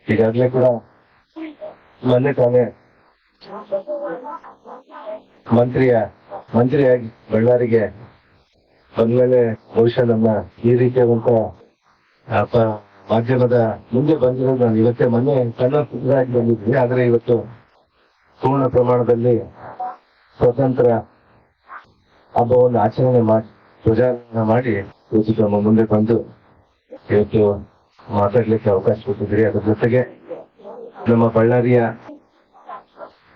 ಈಗಾಗಲೇ ಕೂಡ ಮೊನ್ನೆ ತಾನೇ ಮಂತ್ರಿಯಾಗಿ ಬಳ್ಳಾರಿಗೆ ಬಂದ್ಮೇಲೆ ಬಹುಶಃ ನಮ್ಮ ಈ ರೀತಿಯಾದಂತ ಮಾಧ್ಯಮದ ಮುಂದೆ ಬಂದಿರೋದು ನಾನು ಇವತ್ತೇ ಮೊನ್ನೆ ಕನ್ನಡ ಪುತ್ರರಾಗಿ ಬಂದಿದ್ದೀನಿ. ಆದ್ರೆ ಇವತ್ತು ಪೂರ್ಣ ಪ್ರಮಾಣದಲ್ಲಿ ಸ್ವತಂತ್ರ ಹಬ್ಬವನ್ನು ಆಚರಣೆ ಮಾಡಿ ಧ್ವಜಾರೋಹಣ ಮಾಡಿ ಇವತ್ತು ನಮ್ಮ ಮುಂದೆ ಬಂದು ಇವತ್ತು ಮಾತಾಡ್ಲಿಕ್ಕೆ ಅವಕಾಶ ಕೊಟ್ಟಿದ್ರಿ. ಅದ್ರ ಜೊತೆಗೆ ನಮ್ಮ ಬಳ್ಳಾರಿಯ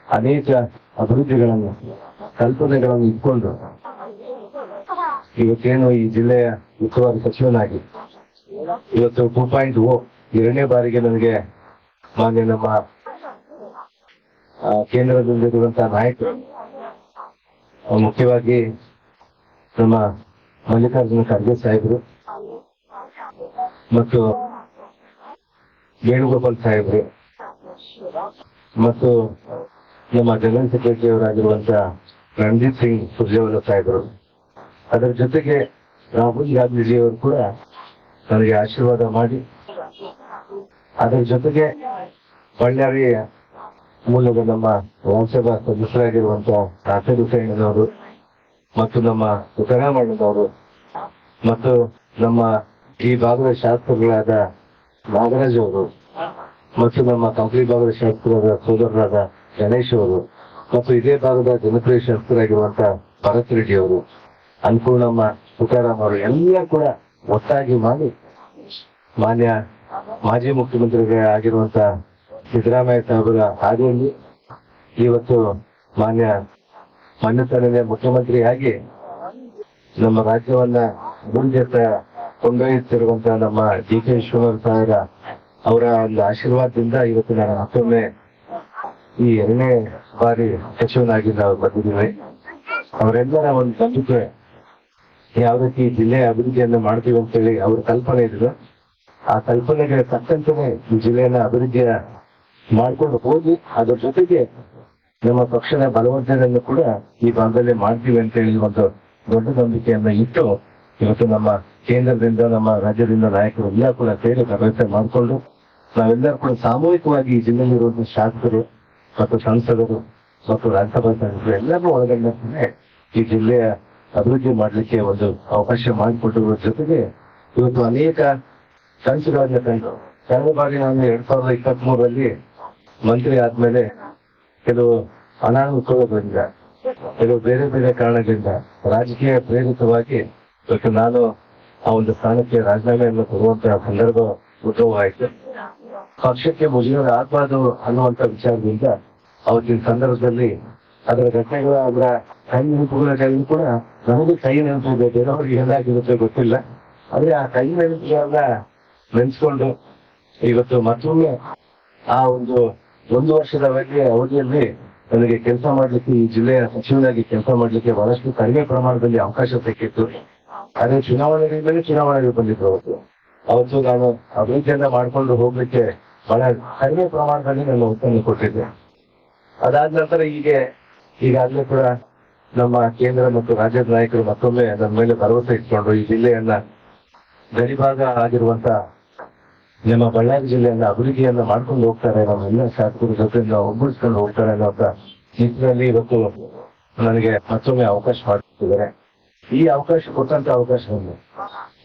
ಅನೇಕ ಅಭಿವೃದ್ಧಿಗಳನ್ನು ಕಲ್ಪನೆಗಳನ್ನು ಇಟ್ಕೊಂಡು ಇವತ್ತೇನು ಈ ಜಿಲ್ಲೆಯ ಉಸ್ತುವಾರಿ ಸಚಿವನಾಗಿ ಇವತ್ತು 2.0 ಎರಡನೇ ಬಾರಿಗೆ ನನಗೆ ಮಾನ್ಯ ನಮ್ಮ ಕೇಂದ್ರದಲ್ಲಿರುವಂತಹ ನಾಯಕರು, ಮುಖ್ಯವಾಗಿ ನಮ್ಮ ಮಲ್ಲಿಕಾರ್ಜುನ ಖರ್ಗೆ ಸಾಹೇಬರು ಮತ್ತು ವೇಣುಗೋಪಾಲ್ ಸಾಹೇಬರು ಮತ್ತು ನಮ್ಮ ಜನರಲ್ ಸೆಕ್ರೆಟರಿ ಅವರಾಗಿರುವಂತಹ ರಣದೀಪ್ ಸಿಂಗ್ ಸುರ್ಜೇವಾಲಾ ಸಾಹೇಬರು, ಅದರ ಜೊತೆಗೆ ರಾಹುಲ್ ಗಾಂಧೀಜಿಯವರು ಕೂಡ ನನಗೆ ಆಶೀರ್ವಾದ ಮಾಡಿ, ಅದರ ಜೊತೆಗೆ ಬಳ್ಳಾರಿಯ ಮೂಲದ ನಮ್ಮ ರಾಜ್ಯಸಭಾ ಸದಸ್ಯರಾಗಿರುವಂತಹ ರಾಫೇಲ್ ಹುಸೇನವರು ಮತ್ತು ನಮ್ಮ ತುಕಾರಾಮಣ್ಣನವರು ಮತ್ತು ನಮ್ಮ ಈ ಭಾಗದ ಶಾಸಕರುಗಳಾದ ನಾಗರಾಜ್ ಅವರು ಮತ್ತು ನಮ್ಮ ಕಂಪ್ಲಿ ಭಾಗದ ಶಾಸಕರಾದ ಸೋದರರಾದ ಗಣೇಶ್ ಅವರು ಮತ್ತು ಇದೇ ಭಾಗದ ಜನಪ್ರಿಯ ಶಾಸಕರಾಗಿರುವಂತಹ ಭರತ್ ರೆಡ್ಡಿ ಅವರು, ಅನ್ನಪೂರ್ಣಮ್ಮ, ತುಕಾರಾಮ್ ಅವರು ಎಲ್ಲ ಕೂಡ ಒಟ್ಟಾಗಿ ಮಾಡಿ ಮಾನ್ಯ ಮಾಜಿ ಮುಖ್ಯಮಂತ್ರಿಗಳಾಗಿರುವಂತಹ ಸಿದ್ದರಾಮಯ್ಯ ಸಾಹೇಬರ ಹಾದಿಯಲ್ಲಿ ಇವತ್ತು ಮಾನ್ಯತನೇ ಮುಖ್ಯಮಂತ್ರಿಯಾಗಿ ನಮ್ಮ ರಾಜ್ಯವನ್ನ ಮುಂದೆತ್ತ ಕೊಂಡೊಯ್ಯುತ್ತಿರುವಂತಹ ನಮ್ಮ ಡಿ ಕೆ ಶಿವಕುಮಾರ್ ಸಾಹೇಬರ ಅವರ ಒಂದು ಆಶೀರ್ವಾದದಿಂದ ಇವತ್ತು ನಾನು ಮತ್ತೊಮ್ಮೆ ಈ 2ನೇ ಬಾರಿ ಸಚಿವನಾಗಿ ನಾವು ಬಂದಿದ್ದೀವಿ. ಅವರೆಲ್ಲರ ಒಂದು ನಂಬಿಕೆ ಯಾವ ರೀತಿ ಜಿಲ್ಲೆಯ ಅಭಿವೃದ್ಧಿಯನ್ನು ಮಾಡ್ತೀವಿ ಅಂತೇಳಿ ಅವ್ರ ಕಲ್ಪನೆ ಇದ್ರು. ಆ ಕಲ್ಪನೆಗೆ ತಕ್ಕಂತೆಯೇ ಈ ಜಿಲ್ಲೆಯನ್ನ ಅಭಿವೃದ್ಧಿಯ ಮಾಡ್ಕೊಂಡು ಹೋಗಿ ಅದರ ಜೊತೆಗೆ ನಮ್ಮ ಪಕ್ಷದ ಬಲವರ್ಧನೆಯನ್ನು ಕೂಡ ಈ ಭಾಗದಲ್ಲಿ ಮಾಡ್ತೀವಿ ಅಂತ ಹೇಳಿ ಒಂದು ದೊಡ್ಡ ನಂಬಿಕೆಯನ್ನ ಇಟ್ಟು ಇವತ್ತು ನಮ್ಮ ಕೇಂದ್ರದಿಂದ ನಮ್ಮ ರಾಜ್ಯದಿಂದ ನಾಯಕರು ಎಲ್ಲ ಕೂಡ ಸೇರಿ ಪ್ರಯತ್ನ ಮಾಡಿಕೊಂಡು ನಾವೆಲ್ಲರೂ ಕೂಡ ಸಾಮೂಹಿಕವಾಗಿ ಈ ಜಿಲ್ಲೆಯಲ್ಲಿರುವಂತಹ ಶಾಸಕರು ಮತ್ತು ಸಂಸದರು ಮತ್ತು ರಾಜ್ಯಸಭಾ ಸದಸ್ಯರು ಎಲ್ಲರೂ ಒಳಗೊಂಡಂತೆ ಈ ಜಿಲ್ಲೆಯ ಅಭಿವೃದ್ಧಿ ಮಾಡ್ಲಿಕ್ಕೆ ಒಂದು ಅವಕಾಶ ಮಾಡಿಕೊಟ್ಟಿರುವ ಜೊತೆಗೆ ಇವತ್ತು ಅನೇಕ ಕನಸುಗಳನ್ನ ಕಂಡು ಕಳೆದ ಬಾರಿ ನಾನು 2023ರಲ್ಲಿ ಮಂತ್ರಿ ಆದ್ಮೇಲೆ ಕೆಲವು ಅನಾನುಕೂಲಗಳಿಂದ ಕೆಲವು ಬೇರೆ ಬೇರೆ ಕಾರಣಗಳಿಂದ ರಾಜಕೀಯ ಪ್ರೇರಿತವಾಗಿ ಇವತ್ತು ನಾನು ಆ ಒಂದು ಸ್ಥಾನಕ್ಕೆ ರಾಜೀನಾಮೆಯನ್ನು ಕೊಡುವಂತಹ ಸಂದರ್ಭ ಉದ್ಭವ ಆಯಿತು. ಪಕ್ಷಕ್ಕೆ ಮುಜುಗರ ಆಗ್ಬಾರ್ದು ಅನ್ನುವಂತ ವಿಚಾರದಿಂದ ಅವತ್ತಿನ ಸಂದರ್ಭದಲ್ಲಿ ಅದರ ಘಟನೆಗಳ ಅದರ ಕೈ ನೆನಪುಗಳಲ್ಲಿ ಕೂಡ ನಮಗೆ ಕೈ ನೆನಪು ಬೇರೆಯವ್ರಿಗೆ ಏನಾಗಿರುತ್ತೆ ಗೊತ್ತಿಲ್ಲ. ಆದ್ರೆ ಆ ಕೈ ನೆನಪುಗಳನ್ನ ನೆನೆಸ್ಕೊಂಡು ಇವತ್ತು ಮತ್ತೊಮ್ಮೆ ಆ ಒಂದು ಅವಧಿಯಲ್ಲಿ ನನಗೆ ಕೆಲಸ ಮಾಡ್ಲಿಕ್ಕೆ ಈ ಜಿಲ್ಲೆಯ ಸಚಿವನಾಗಿ ಕೆಲಸ ಮಾಡ್ಲಿಕ್ಕೆ ಬಹಳಷ್ಟು ಕಡಿಮೆ ಪ್ರಮಾಣದಲ್ಲಿ ಅವಕಾಶ ಸಿಕ್ಕಿತ್ತು. ಅದೇ ಚುನಾವಣೆಗೆ ಬಂದಿದ್ರು. ಅವತ್ತು ನಾನು ಅಭಿವೃದ್ಧಿಯನ್ನ ಮಾಡ್ಕೊಂಡು ಹೋಗ್ಲಿಕ್ಕೆ ಬಹಳ ಕಡಿಮೆ ಪ್ರಮಾಣದಲ್ಲಿ ನನ್ನ ಒತ್ತನ್ನು ಕೊಟ್ಟಿದ್ದೆ. ಅದಾದ ನಂತರ ಈಗಾಗಲೇ ಕೂಡ ನಮ್ಮ ಕೇಂದ್ರ ಮತ್ತು ರಾಜ್ಯದ ನಾಯಕರು ಮತ್ತೊಮ್ಮೆ ನನ್ನ ಮೇಲೆ ಭರವಸೆ ಇಟ್ಕೊಂಡು ಈ ಜಿಲ್ಲೆಯನ್ನ ಗಡಿಭಾಗ ಆಗಿರುವಂತ ನಮ್ಮ ಬಳ್ಳಾರಿ ಜಿಲ್ಲೆಯನ್ನ ಅಭಿವೃದ್ಧಿಯನ್ನ ಮಾಡ್ಕೊಂಡು ಹೋಗ್ತಾರೆ, ನಮ್ಮೆಲ್ಲ ಶಾಸಕರ ಜೊತೆಯಿಂದ ಒಗ್ಗೂಡಿಸ್ಕೊಂಡು ಹೋಗ್ತಾರೆ ಅನ್ನೋಂತ ನಿಟ್ಟಿನಲ್ಲಿ ಇವತ್ತು ನನಗೆ ಮತ್ತೊಮ್ಮೆ ಅವಕಾಶ ಮಾಡಿಕೊಟ್ಟಿದ್ದಾರೆ. ಈ ಅವಕಾಶ ಕೊಟ್ಟಂತ ಅವಕಾಶವನ್ನು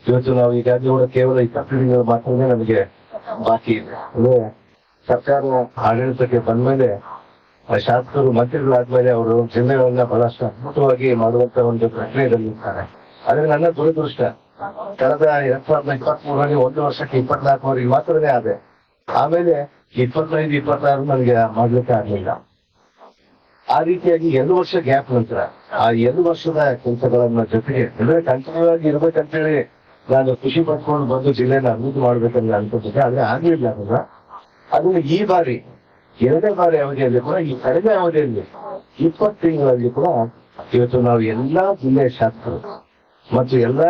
ಇವತ್ತು ನಾವು ಈಗಾಗಲೇ ಕೂಡ ಕೇವಲ 20 ದಿನಗಳು ಮಾತ್ರನೇ ನಮಗೆ ಬಾಕಿ ಇದೆ. ಅಂದ್ರೆ ಸರ್ಕಾರ ಆಡಳಿತಕ್ಕೆ ಬಂದ್ಮೇಲೆ ಶಾಸಕರು ಮಂತ್ರಿಗಳಾದ್ಮೇಲೆ ಅವರು ಜಿಲ್ಲೆಗಳನ್ನ ಬಹಳಷ್ಟು ಅದ್ಭುತವಾಗಿ ಮಾಡುವಂತ ಒಂದು ಪ್ರಕ್ರಿಯೆಯಲ್ಲಿರ್ತಾರೆ. ಆದ್ರೆ ನನ್ನ ದುರದೃಷ್ಟ ಕಳೆದ 2023ರಲ್ಲಿ 1 ವರ್ಷಕ್ಕೆ 24ವರೆಗೆ ಮಾತ್ರನೇ ಆದೆ. ಆಮೇಲೆ 25-26 ನನಗೆ ಮಾಡ್ಲಿಕ್ಕೆ ಆಗ್ಲಿಲ್ಲ. ಆ ರೀತಿಯಾಗಿ 2 ವರ್ಷ ಗ್ಯಾಪ್ ನಂತರ ಆ 2 ವರ್ಷದ ಕೆಲಸಗಳನ್ನ ಜೊತೆಗೆ ಅಂದ್ರೆ ಕಂಟಿನ್ಯೂ ಆಗಿ ಇರ್ಬೇಕಂತೇಳಿ ನಾನು ಖುಷಿ ಪಡ್ಕೊಂಡು ಬಂದು ಜಿಲ್ಲೆನ ಅಭಿವೃದ್ಧಿ ಮಾಡ್ಬೇಕಂತ ಅನ್ಕೊತಿದ್ದೆ. ಆದ್ರೆ ಆಗ್ಲಿಲ್ಲ. ಅದನ್ನ ಈ ಬಾರಿ 2ನೇ ಬಾರಿ ಅವಧಿಯಲ್ಲಿ ಕೂಡ ಈ ಕಡಿಮೆ ಅವಧಿಯಲ್ಲಿ 20 ತಿಂಗಳಲ್ಲಿ ಕೂಡ ಇವತ್ತು ನಾವು ಎಲ್ಲಾ ಜಿಲ್ಲೆಯ ಶಾಸಕರು ಮತ್ತು ಎಲ್ಲಾ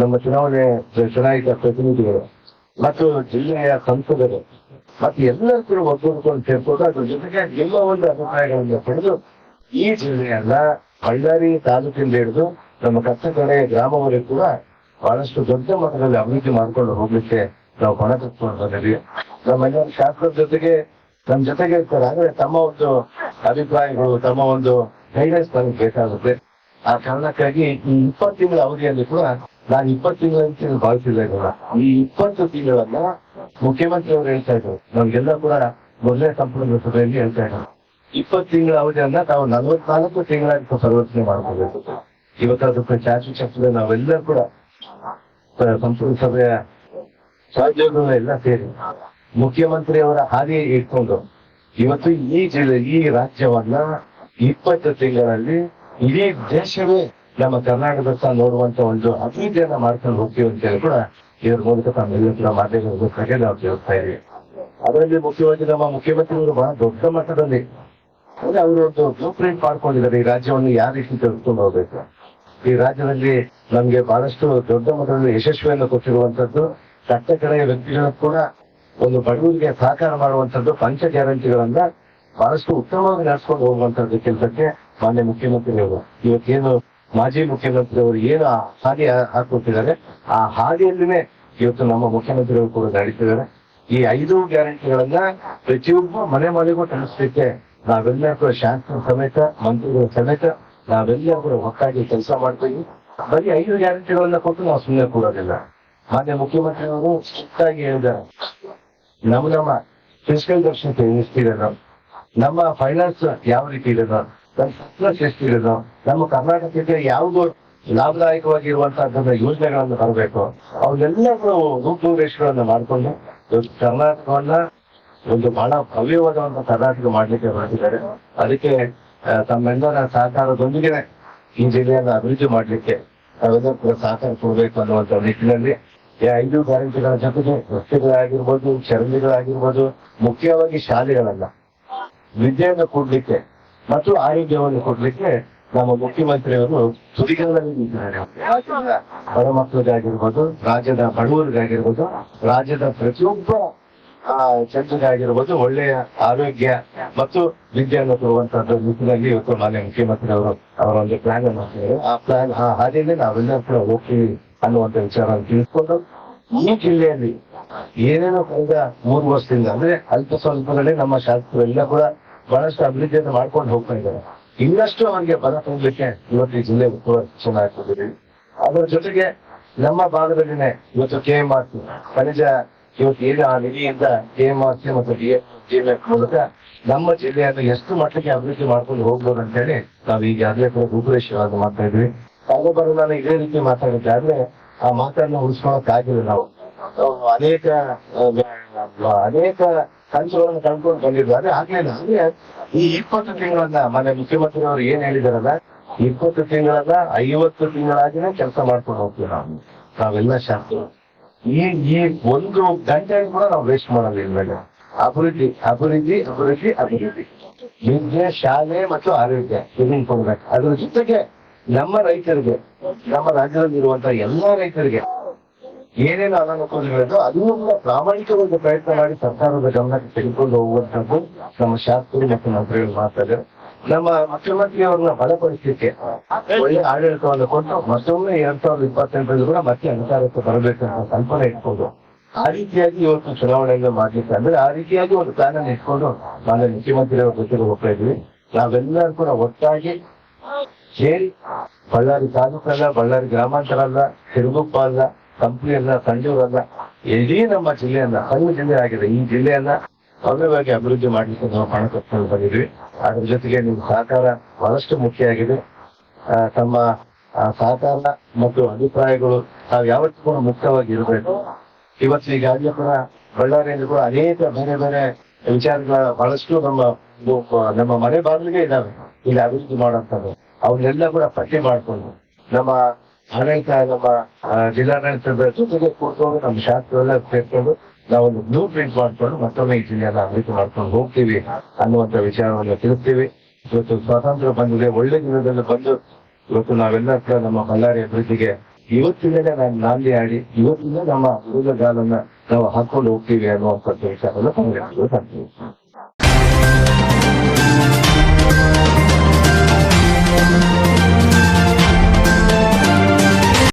ನಮ್ಮ ಚುನಾಯಿತ ಪ್ರತಿನಿಧಿಗಳು ಮತ್ತು ಜಿಲ್ಲೆಯ ಸಂಸದರು ಮತ್ತು ಎಲ್ಲರೂ ಕೂಡ ಒಗ್ಗೂಡಿಕೊಂಡು ಸೇರ್ಕೊಂಡು ಅದ್ರ ಜೊತೆಗೆ ನಿಮ್ಮ ಒಂದು ಅಭಿಪ್ರಾಯಗಳನ್ನು ಪಡೆದು ಈ ಜಿಲ್ಲೆಯನ್ನ ಬಳ್ಳಾರಿ ತಾಲೂಕಿಂದ ಹಿಡಿದು ನಮ್ಮ ಕಟ್ಟಕಡೆ ಗ್ರಾಮವರೆಗೂ ಕೂಡ ಬಹಳಷ್ಟು ದೊಡ್ಡ ಮಟ್ಟದಲ್ಲಿ ಅಭಿವೃದ್ಧಿ ಮಾಡ್ಕೊಂಡು ಹೋಗ್ಲಿಕ್ಕೆ ನಾವು ಪಣ ತೆಗೆದುಕೊಂಡು ಬಂದಿದ್ವಿ. ನಮ್ಮೆಲ್ಲರ ಶಾಸಕರ ಜೊತೆಗೆ ನಮ್ ಜೊತೆಗೆ ಇರ್ತಾರೆ. ಆದ್ರೆ ತಮ್ಮ ಒಂದು ಅಭಿಪ್ರಾಯಗಳು, ತಮ್ಮ ಒಂದು ಗೈಡೆನ್ಸ್ ನಮಗೆ ಬೇಕಾಗುತ್ತೆ. ಆ ಕಾರಣಕ್ಕಾಗಿ ಈ 20 ತಿಂಗಳ ಅವಧಿಯಲ್ಲಿ ಕೂಡ ನಾನು 20 ತಿಂಗಳ ಭಾವಿಸಿಲ್ಲ. ಈ 20 ತಿಂಗಳನ್ನ ಮುಖ್ಯಮಂತ್ರಿ ಅವರು ಹೇಳ್ತಾ ಇದ್ರು, ನಮ್ಗೆಲ್ಲ ಕೂಡ ಮೊದಲೇ ಸಂಪೂರ್ಣ ಸಭೆಯಲ್ಲಿ ಹೇಳ್ತಾ ಇದ್ರು, 20 ತಿಂಗಳ ಅವಧಿಯನ್ನ ನಾವು 44 ತಿಂಗಳಾಗಿ ಪರಿವರ್ತನೆ ಮಾಡ್ಕೋಬೇಕು. ಇವತ್ತು ಅದಕ್ಕೆ ಚಾಚು ಚರ್ಚೆ ನಾವೆಲ್ಲರೂ ಕೂಡ ಸಂಪೂರ್ಣ ಸಭೆಯ ಸಹೋದ್ಯೋಗಿಗಳು ಎಲ್ಲ ಸೇರಿ ಮುಖ್ಯಮಂತ್ರಿ ಅವರ ಹಾದಿ ಇಟ್ಕೊಂಡು ಇವತ್ತು ಈ ಜಿಲ್ಲೆ, ಈ ರಾಜ್ಯವನ್ನ 20 ತಿಂಗಳಲ್ಲಿ ಇಡೀ ದೇಶವೇ ನಮ್ಮ ಕರ್ನಾಟಕದ ನೋಡುವಂತ ಒಂದು ಅಭಿವೃದ್ಧಿಯನ್ನ ಮಾಡ್ಕೊಂಡು ಹೋಗ್ತೀವಿ ಅಂತ ಹೇಳಿ ಕೂಡ ಇದ್ರ ಮೂಲಕ ತಮ್ಮೆಲ್ಲ ಕೂಡ ಮಾಧ್ಯಮಗಳಿಗೆ ನಾವು ತಿಳಿಸ್ತಾ ಇದೀವಿ. ಅದರಲ್ಲಿ ಮುಖ್ಯವಾಗಿ ನಮ್ಮ ಮುಖ್ಯಮಂತ್ರಿಗಳು ಬಹಳ ದೊಡ್ಡ ಮಟ್ಟದಲ್ಲಿ ಅಂದ್ರೆ ಅವರು ಒಂದು ಬ್ಲೂ ಪ್ರಿಂಟ್ ಮಾಡ್ಕೊಂಡಿದ್ದಾರೆ. ಈ ರಾಜ್ಯವನ್ನು ಯಾವ ರೀತಿ ತೆಗೆದುಕೊಂಡು ಹೋಗ್ಬೇಕು, ಈ ರಾಜ್ಯದಲ್ಲಿ ನಮ್ಗೆ ಬಹಳಷ್ಟು ದೊಡ್ಡ ಮಟ್ಟದಲ್ಲಿ ಯಶಸ್ವಿಯನ್ನು ಕೊಟ್ಟಿರುವಂತದ್ದು, ಕಟ್ಟ ಕಡೆಯ ವ್ಯಕ್ತಿಗಳು ಕೂಡ ಒಂದು ಬಡವರಿಗೆ ಸಹಕಾರ ಮಾಡುವಂತದ್ದು, ಪಂಚ ಗ್ಯಾರಂಟಿಗಳನ್ನ ಬಹಳಷ್ಟು ಉತ್ತಮವಾಗಿ ನಡೆಸ್ಕೊಂಡು ಹೋಗುವಂತದ್ದು ಕೆಲಸಕ್ಕೆ ಮಾನ್ಯ ಮುಖ್ಯಮಂತ್ರಿಗಳು ಇವತ್ತೇನು ಮಾಜಿ ಮುಖ್ಯಮಂತ್ರಿ ಅವರು ಏನು ಹಾದಿ ಹಾಕೊಟ್ಟಿದ್ದಾರೆ, ಆ ಹಾದಿಯಲ್ಲಿನೇ ಇವತ್ತು ನಮ್ಮ ಮುಖ್ಯಮಂತ್ರಿಗಳು ಕೂಡ ನಡೀತಿದ್ದಾರೆ. ಈ 5 ಗ್ಯಾರಂಟಿಗಳನ್ನ ಪ್ರತಿಯೊಬ್ಬ ಮನೆ ಮನೆಗೂ ತಲುಪಿಸಲಿಕ್ಕೆ ನಾವೆಲ್ಲರೂ ಕೂಡ ಶಾಸಕರ ಸಮೇತ, ಮಂತ್ರಿಗಳ ಸಮೇತ ನಾವೆಲ್ಲರೂ ಕೂಡ ಒಟ್ಟಾಗಿ ಕೆಲಸ ಮಾಡ್ತೀವಿ. ಬರೀ 5 ಗ್ಯಾರಂಟಿಗಳನ್ನ ಕೊಟ್ಟು ನಾವು ಸುಮ್ಮನೆ ಕೂರೋದಿಲ್ಲ. ಮಾನ್ಯ ಮುಖ್ಯಮಂತ್ರಿಯವರು ಸ್ಟ್ರಿಕ್ಟ್ ಆಗಿ ಹೇಳಿದ್ದಾರೆ, ನಮ್ಮ ಫಿಸಿಕಲ್ ದಕ್ಷತೆ ಎಷ್ಟಿರೋದು, ನಮ್ಮ ಫೈನಾನ್ಸ್ ಯಾವ ರೀತಿ ಇರೋದು, ನಮ್ಮ ಸರ್ಪ್ಲಸ್ ಎಷ್ಟಿರೋದು, ನಮ್ಮ ಕರ್ನಾಟಕಕ್ಕೆ ಯಾವುದು ಲಾಭದಾಯಕವಾಗಿರುವಂತಹ ಯೋಜನೆಗಳನ್ನು ತರಬೇಕು, ಅವನ್ನೆಲ್ಲ ರೂಪುರೇಷೆಗಳನ್ನ ಮಾಡಿಕೊಂಡು ಕರ್ನಾಟಕವನ್ನ ಒಂದು ಬಹಳ ಭವ್ಯವಾದಂತಹ ಕರ್ನಾಟಕ ಮಾಡ್ಲಿಕ್ಕೆ ಹೊರಟಿದ್ದಾರೆ. ಅದಕ್ಕೆ ತಮ್ಮೆಲ್ಲರ ಸಹಕಾರದೊಂದಿಗೆ ಈ ಜಿಲ್ಲೆಯನ್ನ ಅಭಿವೃದ್ಧಿ ಮಾಡ್ಲಿಕ್ಕೆ ನಾವೆಲ್ಲರೂ ಕೂಡ ಸಹಕಾರ ಕೊಡಬೇಕು ಅನ್ನುವಂತ ನಿಟ್ಟಿನಲ್ಲಿ 5 ಗ್ಯಾರಂಟಿಗಳ ಜೊತೆಗೆ ರಸ್ತೆಗಳಾಗಿರ್ಬೋದು, ಚರಂಡಿಗಳಾಗಿರ್ಬೋದು, ಮುಖ್ಯವಾಗಿ ಶಾಲೆಗಳನ್ನ ವಿದ್ಯೆಯನ್ನು ಕೊಡ್ಲಿಕ್ಕೆ ಮತ್ತು ಆರೋಗ್ಯವನ್ನು ಕೊಡ್ಲಿಕ್ಕೆ ನಮ್ಮ ಮುಖ್ಯಮಂತ್ರಿಯವರು ತುದಿಗಳಲ್ಲಿ ನಿಂತಿದ್ದಾರೆ. ಬಡ ಮಕ್ಕಳಿಗಾಗಿರ್ಬೋದು, ರಾಜ್ಯದ ಬಡವರಿಗಾಗಿರ್ಬೋದು, ರಾಜ್ಯದ ಪ್ರತಿಯೊಬ್ಬ ಜನರಿಗಾಗಿರ್ಬೋದು ಒಳ್ಳೆಯ ಆರೋಗ್ಯ ಮತ್ತು ವಿದ್ಯೆಯನ್ನು ಕೊಡುವಂತದ್ದು ನಿಟ್ಟಿನಲ್ಲಿ ಇವತ್ತು ಮಾನ್ಯ ಮುಖ್ಯಮಂತ್ರಿ ಅವರು ಅವರ ಒಂದು ಪ್ಲಾನ್ ಅನ್ನು ಹಾಕಿದ್ದಾರೆ. ಆ ಪ್ಲಾನ್ ಹಾದಿಯಲ್ಲಿ ನಾವೆಲ್ಲರೂ ಕೂಡ ಹೋಗ್ತೀವಿ ಅನ್ನುವಂತ ವಿಚಾರವನ್ನು ತಿಳಿಸ್ಕೊಂಡು ಈ ಜಿಲ್ಲೆಯಲ್ಲಿ ಏನೇನೋ ಕಳೆದ 3 ವರ್ಷದಿಂದ ಅಂದ್ರೆ ಅಲ್ಪ ಸ್ವಲ್ಪಗಳೇ ನಮ್ಮ ಶಾಸಕರೆಲ್ಲ ಕೂಡ ಬಹಳಷ್ಟು ಅಭಿವೃದ್ಧಿಯನ್ನು ಮಾಡ್ಕೊಂಡು ಹೋಗ್ತಾ ಇದ್ದಾರೆ. ಇನ್ನಷ್ಟು ಅವರಿಗೆ ಬಲ ತುಂಬಲಿಕ್ಕೆ ಇವತ್ತು ಈ ಜಿಲ್ಲೆ ಉತ್ತಮ ಶಿಕ್ಷಣ ಹಾಕಿದ್ದೀವಿ. ಅದರ ಜೊತೆಗೆ ನಮ್ಮ ಭಾಗದಲ್ಲಿನೇ ಇವತ್ತು KMRC ಖನಿಜ ಇವತ್ತು ಏನು ಆ ನಿಧಿಯಿಂದ KMRC ಮತ್ತು DMF ಮೂಲಕ ನಮ್ಮ ಜಿಲ್ಲೆಯನ್ನು ಎಷ್ಟು ಮಟ್ಟಿಗೆ ಅಭಿವೃದ್ಧಿ ಮಾಡ್ಕೊಂಡು ಹೋಗ್ಬೋದು ಅಂತ ಹೇಳಿ ನಾವು ಈಗಾಗಲೇ ಕೂಡ ರೂಪುರೇಷೆಗಳನ್ನು ಮಾಡ್ತಾ ಇದ್ವಿ. ಬರೋ ನಾನು ಇದೇ ರೀತಿ ಮಾತಾಡಿದ್ದೆ, ಆದ್ರೆ ಆ ಮಾತನ್ನು ಉಳಿಸ್ಕೊಳಕ್ಕಾಗಿಲ್ಲ. ನಾವು ಅನೇಕ ಕನಸುಗಳನ್ನು ಕಂಡ್ಕೊಂಡು ಬಂದಿದ್ವಿ, ಅದೇ ಆಗ್ಲಿಲ್ಲ. ಅಂದ್ರೆ ಈ 20 ತಿಂಗಳನ್ನ ಮಾನ್ಯ ಮುಖ್ಯಮಂತ್ರಿ ಅವರು ಏನ್ ಹೇಳಿದಾರಲ್ಲ, 20 ತಿಂಗಳನ್ನ 50 ತಿಂಗಳಾಗಿನೇ ಕೆಲಸ ಮಾಡ್ಕೊಂಡು ಹೋಗ್ತೀವಿ ನಾವೆಲ್ಲ ಶಾಸಕರು. ಈ 1 ಗಂಟೆ ಕೂಡ ನಾವು ವೇಸ್ಟ್ ಮಾಡೋದಿಲ್ಲ. ಅಭಿವೃದ್ಧಿ ಅಭಿವೃದ್ಧಿ ಅಭಿವೃದ್ಧಿ ಅಭಿವೃದ್ಧಿ, ವಿದ್ಯೆ, ಶಾಲೆ ಮತ್ತು ಆರೋಗ್ಯ ಇದನ್ನು ಕೊಡ್ಬೇಕು. ಅದ್ರ ಜೊತೆಗೆ ನಮ್ಮ ರೈತರಿಗೆ, ನಮ್ಮ ರಾಜ್ಯದಲ್ಲಿರುವಂತಹ ಎಲ್ಲಾ ರೈತರಿಗೆ ಏನೇನು ಅನಾನುಕೂಲಗಳಿದ್ದು ಅದನ್ನು ಕೂಡ ಪ್ರಾಮಾಣಿಕವಾಗಿ ಪ್ರಯತ್ನ ಮಾಡಿ ಸರ್ಕಾರದ ಗಮನಕ್ಕೆ ತೆಗೆದುಕೊಂಡು ಹೋಗುವಂತದ್ದು ನಮ್ಮ ಶಾಸಕರು ಮತ್ತು ಮಂತ್ರಿಗಳು ಮಾಡ್ತಾರೆ. ನಮ್ಮ ಮುಖ್ಯಮಂತ್ರಿ ಅವ್ರನ್ನ ಬಲಪಡಿಸಲಿಕ್ಕೆ ಒಳ್ಳೆ ಆಡಳಿತವನ್ನು ಕೊಟ್ಟು ಮತ್ತೊಮ್ಮೆ 2028 ಕೂಡ ಮತ್ತೆ ಅಧಿಕಾರಕ್ಕೆ ಬರಬೇಕಂತ ಕಲ್ಪನೆ ಇಟ್ಕೊಂಡು ಆ ರೀತಿಯಾಗಿ ಇವತ್ತು ಚುನಾವಣೆಯನ್ನು ಮಾಡ್ಲಿಕ್ಕೆ ಅಂದ್ರೆ ಆ ರೀತಿಯಾಗಿ ಒಂದು ಪ್ಲಾನ್ ಅನ್ನು ಇಟ್ಕೊಂಡು ನಾಳೆ ಮುಖ್ಯಮಂತ್ರಿ ಅವ್ರ ಜೊತೆಗೆ ಹೋಗ್ತಾ ಇದ್ವಿ. ನಾವೆಲ್ಲರೂ ಕೂಡ ಒಟ್ಟಾಗಿ ಸೇರಿ ಬಳ್ಳಾರಿ ತಾಲೂಕಲ್ಲ, ಬಳ್ಳಾರಿ ಗ್ರಾಮಾಂತರ ಅಲ್ಲ, ಸಿರುಗುಪ್ಪ ಅಲ್ಲ, ಕಂಪ್ನಿ ಅಲ್ಲ, ಸಂಡೂರಲ್ಲ, ಇಡೀ ನಮ್ಮ ಜಿಲ್ಲೆಯನ್ನ, ಸಣ್ಣ ಜಿಲ್ಲೆ ಆಗಿದೆ, ಈ ಜಿಲ್ಲೆಯನ್ನ ಭವ್ಯವಾಗಿ ಅಭಿವೃದ್ಧಿ ಮಾಡ್ಲಿಕ್ಕೆ ನಾವು ಹಣ ಕಟ್ಕೊಂಡು ಬಂದಿದ್ವಿ. ಅದ್ರ ಜೊತೆಗೆ ನಿಮ್ಮ ಸಹಕಾರ ಬಹಳಷ್ಟು ಮುಖ್ಯ ಆಗಿದೆ. ತಮ್ಮ ಸಹಕಾರ ಮತ್ತು ಅಭಿಪ್ರಾಯಗಳು ನಾವು ಯಾವತ್ತೂ ಕೂಡ ಮುಕ್ತವಾಗಿ ಇರಬೇಕು. ಇವತ್ತು ಈಗಾಗಲೇ ಕೂಡ ಬಳ್ಳಾರಿಯಲ್ಲಿ ಕೂಡ ಅನೇಕ ಬೇರೆ ಬೇರೆ ವಿಚಾರಗಳ ಬಹಳಷ್ಟು ನಮ್ಮ ಮನೆ ಬಾಗಿಲಿಗೆ ಇದಾವೆ ಇಲ್ಲಿ ಅಭಿವೃದ್ಧಿ ಮಾಡುವಂಥದ್ದು. ಅವನ್ನೆಲ್ಲ ಕೂಡ ಪಟ್ಟಿ ಮಾಡ್ಕೊಂಡು ನಮ್ಮ ಆಡಳಿತ, ನಮ್ಮ ಜಿಲ್ಲಾಡಳಿತದ ಜೊತೆಗೆ ಕೂತ್ಕೊಂಡು ನಮ್ಮ ಶಾಸಕರೆಲ್ಲ ಸೇರ್ಕೊಂಡು ನಾವೊಂದು ಬ್ಲೂ ಪ್ರಿಂಟ್ ಮಾಡ್ಕೊಂಡು ಮತ್ತೊಮ್ಮೆ ಈ ಜಿಲ್ಲೆಯನ್ನ ಅಭಿವೃದ್ಧಿ ಮಾಡ್ಕೊಂಡು ಹೋಗ್ತೀವಿ ಅನ್ನುವಂಥ ವಿಚಾರವನ್ನು ತಿಳಿಸ್ತೀವಿ. ಇವತ್ತು ಸ್ವಾತಂತ್ರ್ಯ ಬಂದಿದೆ, ಒಳ್ಳೆ ದಿನದಲ್ಲಿ ಬಂದು ಇವತ್ತು ನಾವೆಲ್ಲ ಕೂಡ ನಮ್ಮ ಬಳ್ಳಾರಿ ಅಭಿವೃದ್ಧಿಗೆ ಇವತ್ತಿಂದಲೇ ನಾನು ನಾಂದಿ ಆಡಿ ಇವತ್ತಿಂದ ನಮ್ಮ ಹುಡುಗಗಾಲನ್ನ ನಾವು ಹಾಕೊಂಡು ಹೋಗ್ತೀವಿ ಅನ್ನುವಂಥ ವಿಚಾರವನ್ನು ಕಾಂಗ್ರೆಸ್